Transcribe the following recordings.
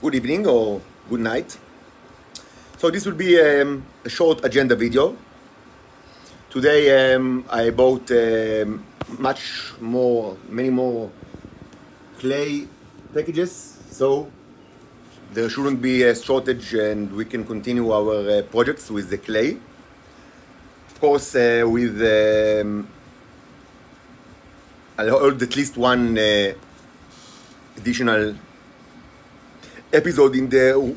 good evening or good night. So this will be a short agenda video. Today I bought many more clay packages, so there shouldn't be a shortage and we can continue our projects with the clay. Of course, with I'll hold at least one additional episode in the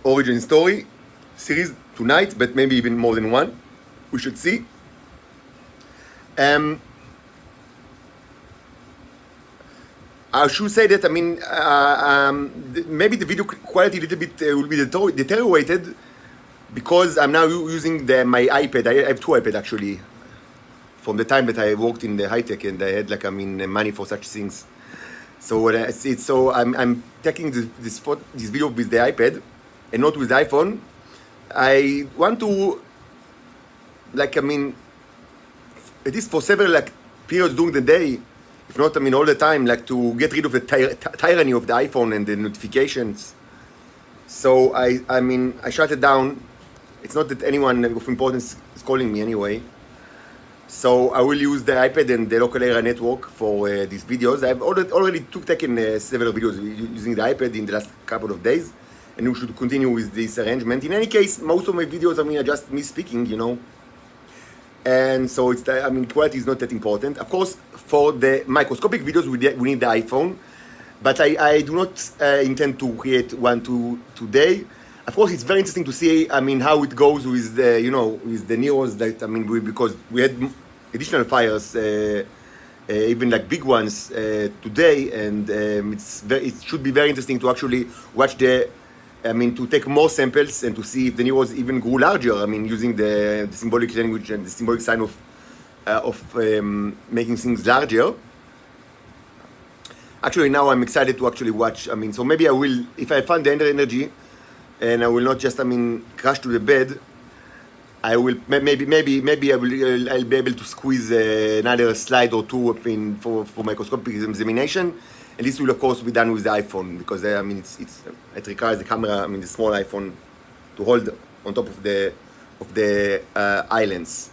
origin story series tonight, but maybe even more than one. We should see. I should say that maybe the video quality a little bit will be deteriorated because I'm now using my iPad. I have two iPads actually. From the time that I worked in the high tech and I had money for such things. So I'm taking this video with the iPad and not with the iPhone. I want to at least for several periods during the day, if not all the time, to get rid of the tyranny of the iPhone and the notifications. So I shut it down. It's not that anyone of importance is calling me anyway. So I will use the iPad and the local area network for these videos. I've already taken several videos using the iPad in the last couple of days, and we should continue with this arrangement. In any case, most of my videos are just me speaking, and so it's quality is not that important. Of course, for the microscopic videos we need the iPhone, but I do not intend to create one today. Of course, it's very interesting to see how it goes with the with the Neros because we had additional fires, even big ones today, and it should be very interesting to actually watch to take more samples and to see if the Neros even grew larger. Using the symbolic language and the symbolic sign of making things larger. Actually, now I'm excited to actually watch. So maybe I will, if I find the energy, and I will not just crash to the bed. I will maybe I'll be able to squeeze another slide or two for microscopic examination, and this will of course be done with the iPhone because it requires the camera, the small iPhone, to hold on top of the islands,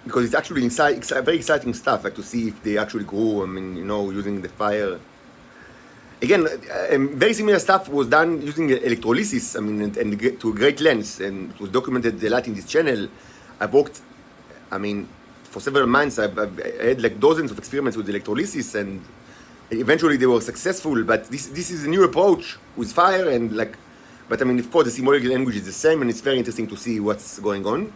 because it's actually very exciting stuff, to see if they actually grow. Using the fire. Again, very similar stuff was done using electrolysis, and to a great length, and it was documented a lot in this channel. I've worked, for several months. I've had dozens of experiments with electrolysis, and eventually they were successful. But this is a new approach with fire, and but of course the symbolic language is the same, and it's very interesting to see what's going on.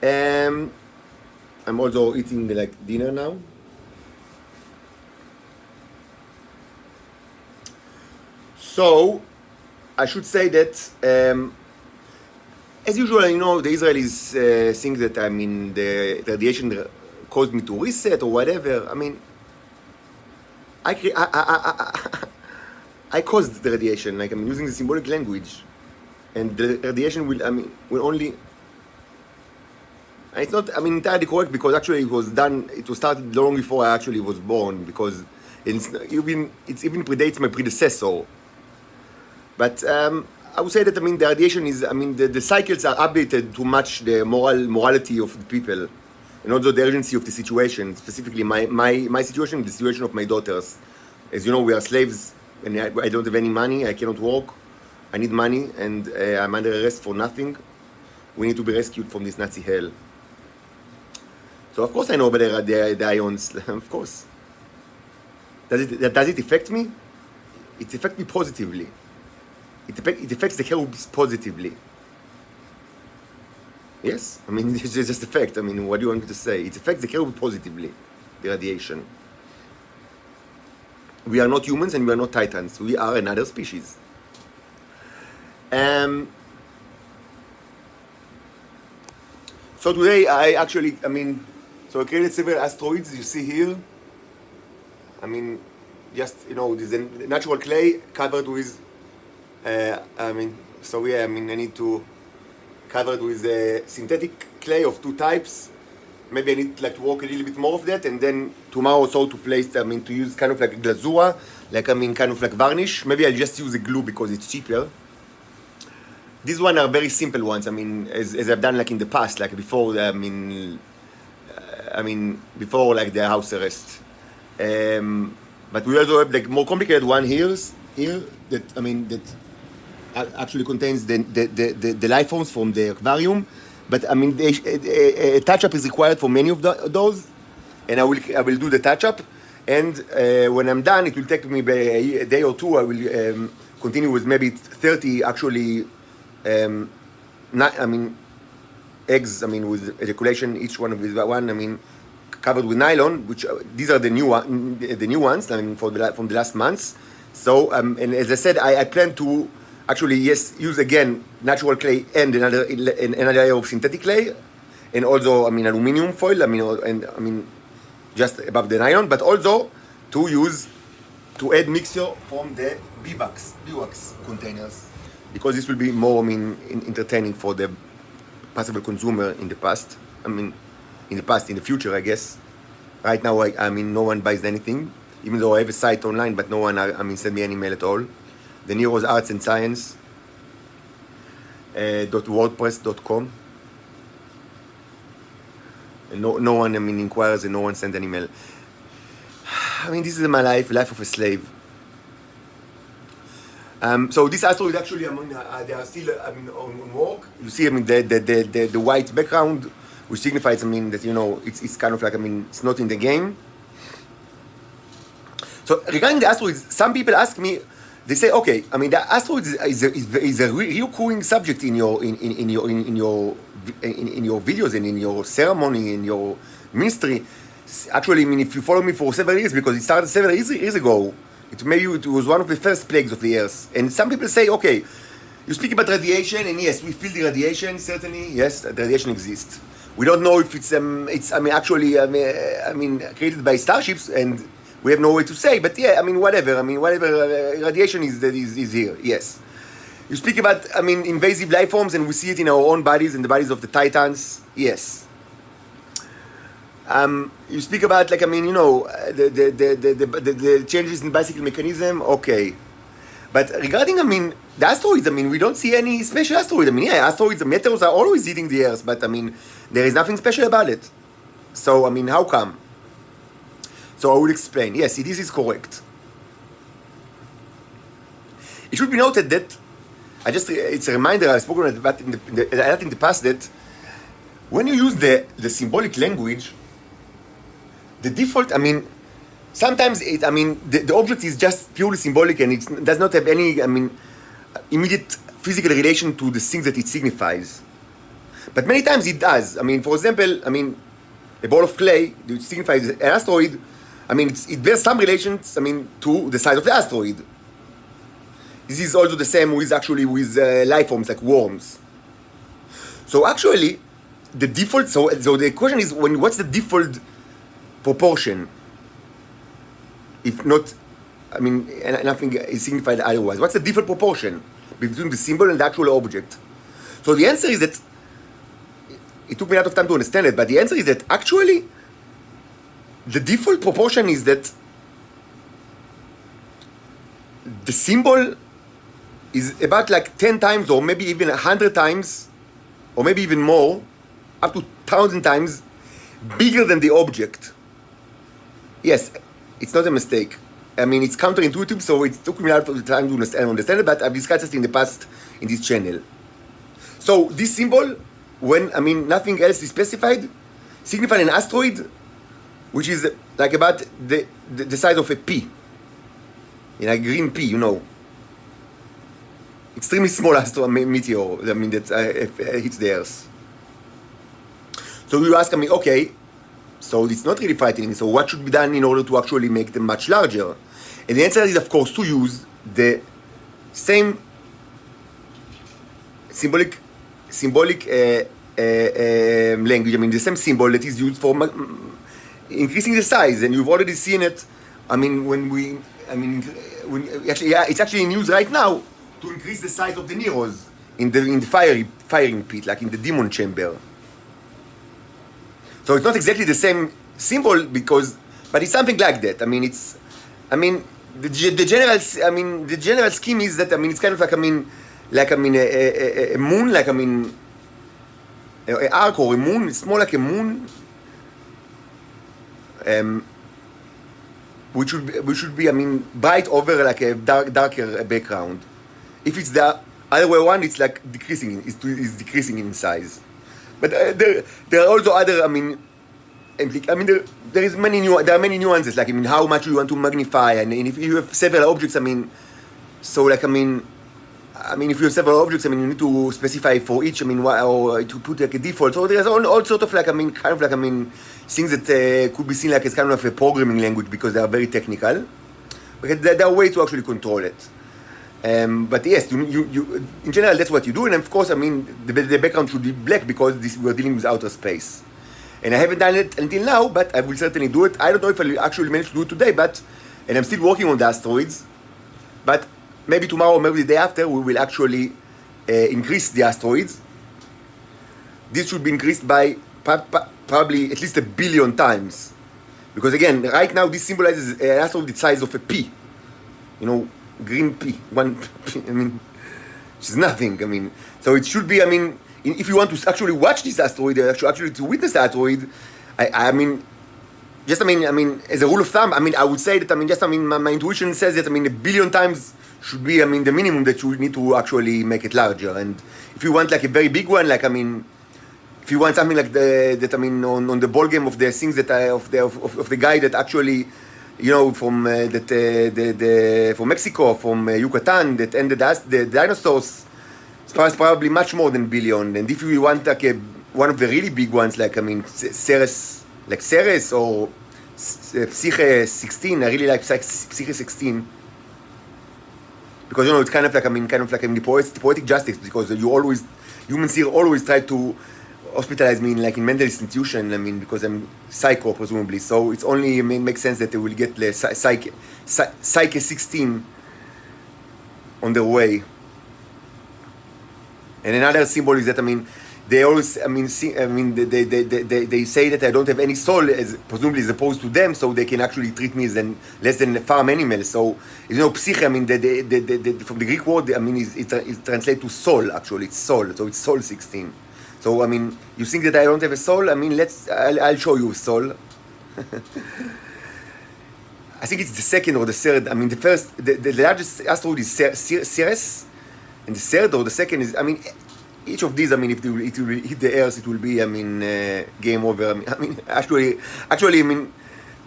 I'm also eating dinner now. So, I should say that, as usual, the Israelis think that the radiation caused me to reset or whatever. I caused the radiation. I'm using the symbolic language, and the radiation will only. And it's not entirely correct because actually it was started long before I actually was born, because it even predates my predecessor. But I would say that the radiation is the cycles are updated to match the morality of the people, and also the urgency of the situation. Specifically, my situation, the situation of my daughters. As you know, we are slaves, and I don't have any money. I cannot work. I need money, and I'm under arrest for nothing. We need to be rescued from this Nazi hell. So of course I know about the ions. Of course. Does it affect me? It affects me positively. It affects the cherubs positively. Yes? It's just a fact. What do you want me to say? It affects the cherubs positively, the radiation. We are not humans and we are not titans. We are another species. So today I actually, so I created several asteroids you see here. This is a natural clay covered with I need to cover it with synthetic clay of two types. Maybe I need to work a little bit more of that, and then tomorrow or so to place, to use kind of like glazura, like, kind of like varnish. Maybe I'll just use a glue because it's cheaper. These ones are very simple ones, as I've done like in the past, like before, before like the house arrest. But we also have like more complicated one here that actually contains the life forms from the aquarium. But a touch-up is required for many of those, and I will do the touch-up. And when I'm done, it will take me a day or two. I will continue with maybe 30 actually, eggs. With ejaculation, each one of these covered with nylon. Which these are the new ones. From the last months. So and as I said, I plan to actually use again natural clay and another layer of synthetic clay, and also aluminium foil. Just above the nylon, but also to add mixture from the beeswax containers, because this will be more entertaining for the possible consumer in the past. In the future, I guess. Right now, no one buys anything, even though I have a site online, but no one send me any mail at all. The Nero's Arts and Science .wordpress.com. And no one inquires, and no one sends any mail. This is my life of a slave. So this asteroid actually, they are still on work. You see, the white background, which signifies, that it's kind of like it's not in the game. So regarding the asteroids, some people ask me, they say, okay, the asteroid is a recurring subject in your videos and in your ceremony, in your ministry. Actually, if you follow me for several years, because it started several years ago, it was one of the first plagues of the earth. And some people say, okay, you speak about radiation, and yes, we feel the radiation. Certainly, yes, the radiation exists. We don't know if it's created by starships, and we have no way to say. But yeah, whatever. Radiation is here. Yes. You speak about, invasive life forms, and we see it in our own bodies and the bodies of the Titans. Yes. You speak about, the changes in bicycle mechanism. Okay. But regarding, the asteroids, we don't see any special asteroids. Asteroids, the meteors are always hitting the Earth, but, there is nothing special about it. So, how come? So I will explain. Yes, this is correct. It should be noted that it's a reminder, I've spoken about in the past, that when you use the symbolic language, the default, sometimes the object is just purely symbolic, and it does not have any, immediate physical relation to the things that it signifies. But many times it does. For example, a ball of clay, which signifies an asteroid, it bears some relations, to the size of the asteroid. This is also the same with life forms like worms. So actually, the default. So the question is, what's the default proportion? If not, nothing is signified otherwise. What's the default proportion between the symbol and the actual object? So the answer is that it took me a lot of time to understand it, but the answer is that actually, the default proportion is that the symbol is about 10 times, or maybe even 100 times, or maybe even more, up to 1,000 times bigger than the object. Yes, it's not a mistake. It's counterintuitive, so it took me a lot of time to understand it, but I've discussed it in the past in this channel. So this symbol, when nothing else is specified, signifies an asteroid, which is about the size of a pea, a green pea, extremely small meteor, that hits the Earth. So you ask me, okay, so it's not really frightening, so what should be done in order to actually make them much larger? And the answer is, of course, to use the same symbolic language, the same symbol that is used for increasing the size, and you've already seen it. It's actually in use right now to increase the size of the Neros in the firing pit, like in the demon chamber. So it's not exactly the same symbol, because But it's something like that. I mean, the general scheme is that, I mean, it's kind of like, a moon, like, an arc or a moon. It's more like a moon, which should be, I mean, bright over like a darker background. If it's the other way around, it's like decreasing. It's decreasing in size. But there are also other, there are many nuances, like, I mean, how much you want to magnify, and if you have several objects, I mean, so like, if you have several objects, I mean, you need to specify for each, I mean, or to put like a default. So there's all sort of like, things that could be seen like as kind of a programming language because they are very technical. But there are ways to actually control it. But yes, you in general, that's what you do. And of course, I mean, the background should be black because we're dealing with outer space. And I haven't done it until now, but I will certainly do it. I don't know if I'll actually manage to do it today, and I'm still working on the asteroids. But maybe tomorrow, or maybe the day after, we will actually increase the asteroids. This should be increased by probably at least 1 billion times. Because again, right now, this symbolizes an asteroid the size of a pea. You know, green pea, one pea, I mean, which is nothing, I mean. So it should be, I mean, if you want to actually watch this asteroid, actually to witness the asteroid, I mean, as a rule of thumb, I would say that, my intuition says that, 1 billion times should be, the minimum that you need to actually make it larger. And if you want like a very big one, like, if you want something like on the ball game of the things that of the guy that actually, you know, from from Mexico, from Yucatan, that ended the dinosaurs, it's probably much more than billion. And if you want like one of the really big ones, like Ceres, or Psyche 16, I really like Psyche 16. Because, you know, it's kind of like, the poetic justice, because humans here always try to hospitalize me in mental institution, because I'm psycho, presumably. So it's only makes sense that they will get the Psyche 16 on their way. And another symbol is that, they always, they say that I don't have any soul, presumably as opposed to them, so they can actually treat me as less than a farm animal. So, you know, psyche, from the Greek word, it translates to soul, actually. It's soul, so it's soul 16. So, you think that I don't have a soul? I'll show you a soul. I think it's the second or the third. The first, the largest asteroid is Ceres, and the third or the second is, each of these, if it will hit the Earth, it will be, game over.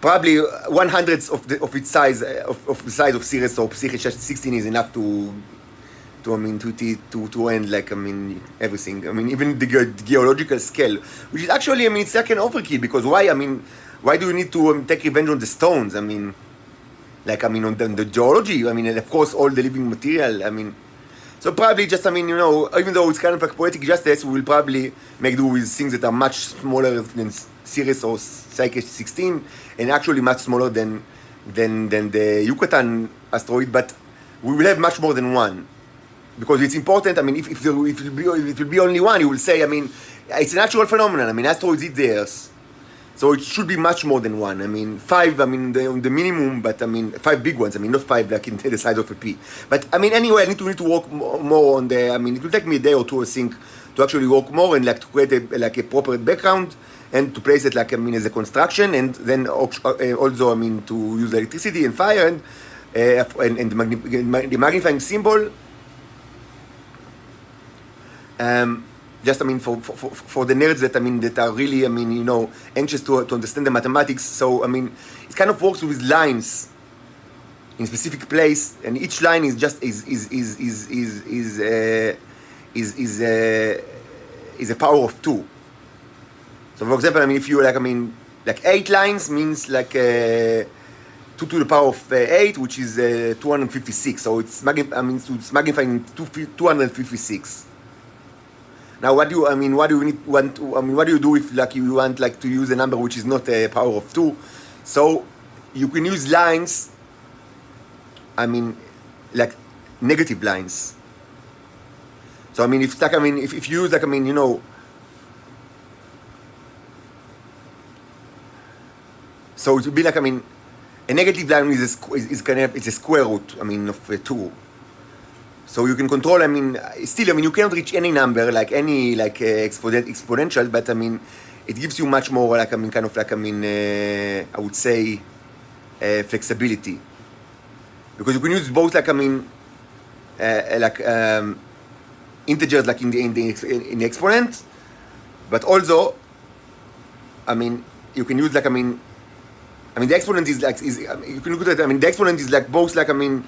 Probably 1/100th of its size, of the size of Ceres or Psyche 16 is enough to end everything. Even the geological scale, which is actually, it's like an overkill, because why do you need to take revenge on the stones? On the geology, and of course all the living material, so probably just, even though it's kind of like poetic justice, we will probably make do with things that are much smaller than Ceres or Psyche 16, and actually much smaller than the Yucatan asteroid, but we will have much more than one. Because it's important, if it will be only one, you will say, it's a natural phenomenon, asteroids hit the Earth. So it should be much more than one. 5, on the minimum, but 5 big ones. Not 5 like in the size of a pea. But anyway, I need to work more on the. It will take me a day or two, I think, to actually work more and to create a proper background and to place it as a construction, and then also to use electricity and fire and the magnifying symbol. Just for the nerds that that are really anxious to understand the mathematics. So it kind of works with lines in specific place, and each line is just is a power of 2. So for example, if you 8 lines means 2 to the power of 8, which is 256. So it's magnifying 256. Now, what do you do if you want to use a number which is not a power of 2? So you can use lines, negative lines. So if you use So it would be like, I mean, a negative line is kind of, it's a square root, I mean, of 2. So you can control, I mean, still, I mean, you cannot reach any number, like any, like exponential, but I mean, it gives you much more, like, I mean, kind of like, I mean, I would say, flexibility. Because you can use both, like, I mean, like, integers, like in the exponent, but also, I mean, you can use, like, I mean, the exponent is like, you can look at it, I mean, the exponent is like both, like, I mean,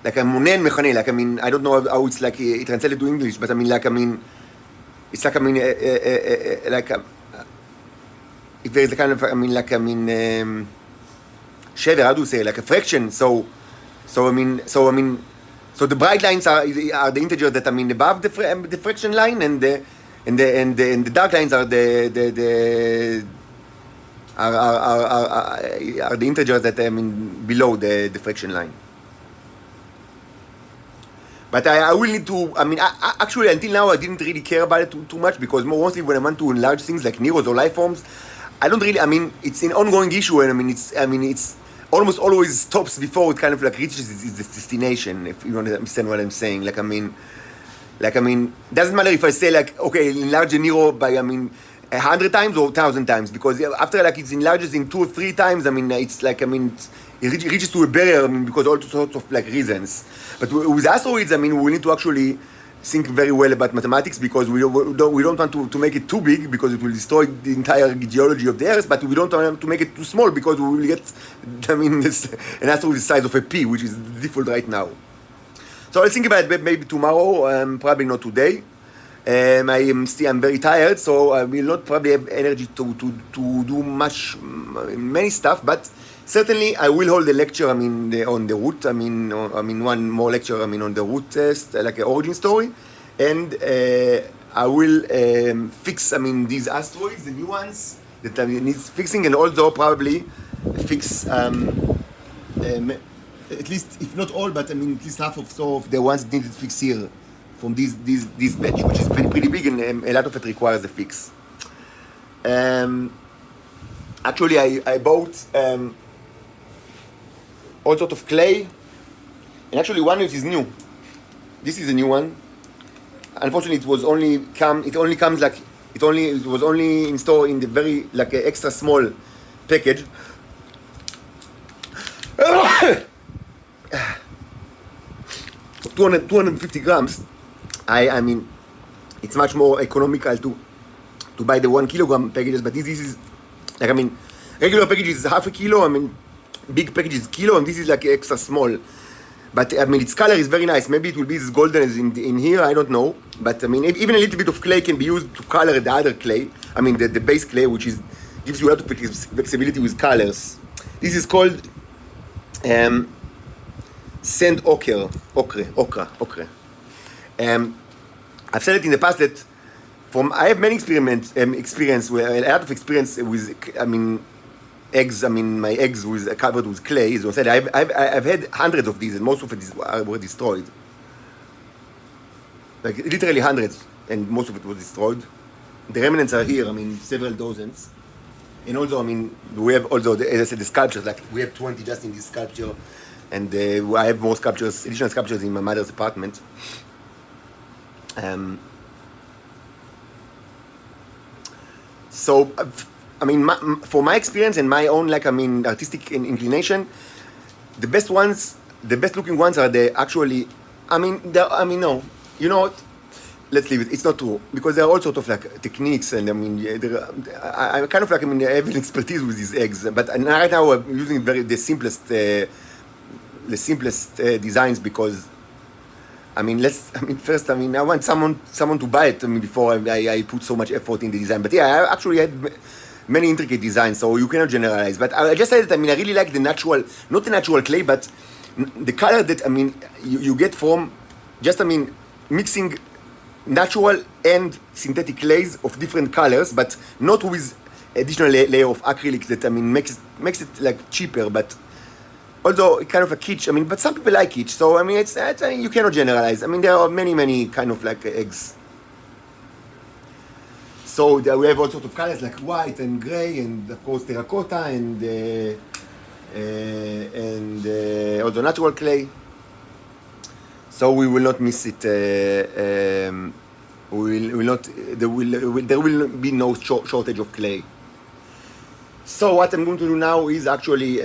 like a monen mechane, like, I mean, I don't know how it's like, it translated to English, but I mean, like, I mean, it's like, I mean, like, if there's a kind of, I mean, like, I mean, shaver, how do you say, like a fraction, so the bright lines are the integers that, I mean, above the fraction line, and the dark lines are the integers that, I mean, below the fraction line. But I will need to, I mean, actually until now I didn't really care about it too much, because mostly when I want to enlarge things like neros or life forms, I don't really, I mean, it's an ongoing issue, and I mean it's almost always stops before it kind of like reaches its destination, if you understand what I'm saying. Like, I mean, doesn't matter if I say, like, okay, enlarge a Nero by, I mean, 100 times or 1,000 times, because after, like, it enlarges in 2 or 3 times, I mean, it's like, I mean, it reaches to a barrier, I mean, because all sorts of, like, reasons. But with asteroids, I mean, we need to actually think very well about mathematics, because we don't want to make it too big, because it will destroy the entire geology of the Earth, but we don't want to make it too small, because we will get, I mean, an asteroid the size of a pea, which is the default right now. So I'll think about it maybe tomorrow, probably not today. I'm very tired, so I will not probably have energy to do many stuff, but certainly I will hold a lecture, I mean, on the root, I mean, one more lecture, I mean, on the root test, like an origin story, and I will fix, I mean, these asteroids, the new ones that I need fixing, and also probably fix at least, if not all, but I mean, at least half of the ones that needed to fix here from this batch, which is pretty big, and a lot of it requires a fix. Actually, I bought all sorts of clay, and actually one of it is new. This is a new one. Unfortunately, it was only in store in the very, like, extra small package. 250 grams. I mean, it's much more economical to buy the 1 kilogram packages, but this is, like, I mean, regular package is half a kilo, I mean, big package is kilo, and this is like extra small. But I mean, its color is very nice. Maybe it will be as golden as in here, I don't know. But I mean, even a little bit of clay can be used to color the other clay. I mean, the base clay, which gives you a lot of flexibility with colors. This is called sand ochre. I've said it in the past that I have many experience with a lot of experience with, I mean, eggs. I mean, my eggs covered with clay. As I said, I've had hundreds of these, and most of it were destroyed. Like literally hundreds, and most of it was destroyed. The remnants are here. I mean, several dozens. And also, I mean, we have also, as I said, the sculptures. Like we have 20 just in this sculpture, and I have more sculptures, additional sculptures in my mother's apartment. So, I mean, for my experience and my own, like, I mean, artistic inclination, the best looking ones are actually, no, you know what? Let's leave it. It's not true, because there are all sorts of, like, techniques, and I mean, I kind of, like, I mean, I have an expertise with these eggs, but right now I'm using the simplest designs, because first, I want someone to buy it, before I put so much effort in the design. But yeah, I actually had many intricate designs, so you cannot generalize. But I just said that, I really like not the natural clay, but the color that, you get from just, mixing natural and synthetic clays of different colors, but not with additional layer of acrylic that, makes it, like, cheaper, but although kind of a kitsch, but some people like kitsch, so it's you cannot generalize. There are many kind of, like, eggs. So we have all sorts of colors like white and gray and of course terracotta and also natural clay. So we will not miss it. We will not. There will be no shortage of clay. So what I'm going to do now is actually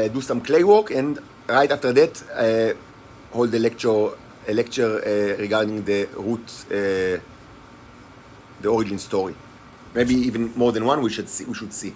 do some clay work, and right after that hold a lecture regarding the roots, the origin story. Maybe even more than one. We should see.